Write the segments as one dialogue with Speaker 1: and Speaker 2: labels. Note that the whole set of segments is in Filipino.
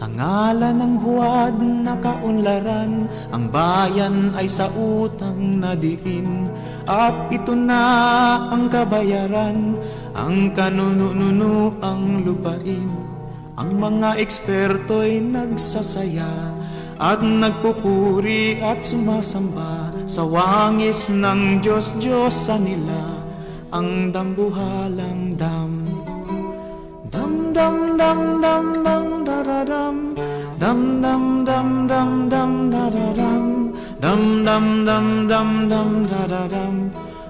Speaker 1: Sa ngalan ng huwad na kaunlaran, ang bayan ay sa utang nadiin. At ito na ang kabayaran, ang kanununo ang lupain. Ang mga eksperto'y nagsasaya at nagpupuri at sumasamba sa wangis ng Diyos-Diyosan nila, ang dambuhalang dam. Dam dam dam dam dam daradam, dam dam dam dam dam daradam, dam dam dam dam dam daradam,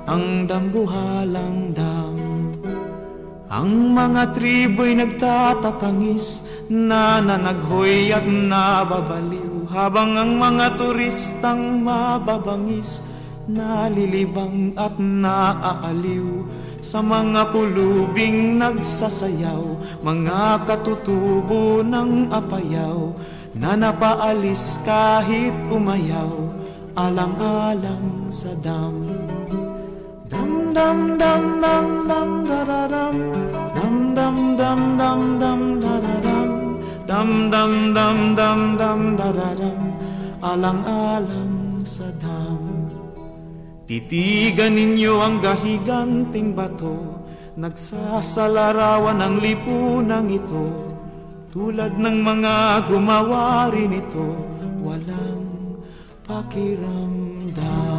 Speaker 1: ang dambuhalang dam. Ang mga tribo'y nagtatatangis, nananaghoy at nababaliw, habang ang mga turistang mababangis, nalilibang at naaaliw. Sa mga pulubing nagsasayaw, mga katutubo ng apayaw, na napaalis kahit umayaw, alang-alang sa dam. Dam dam dam dam dam daradam, dam dam dam dam dam daradam, dam dam dam dam dam daradam, alang-alang sa dam. Titigan ninyo ang gahiganting bato, nagsasalarawan ang lipunang ito, tulad ng mga gumawa rin ito, walang pakiramdam.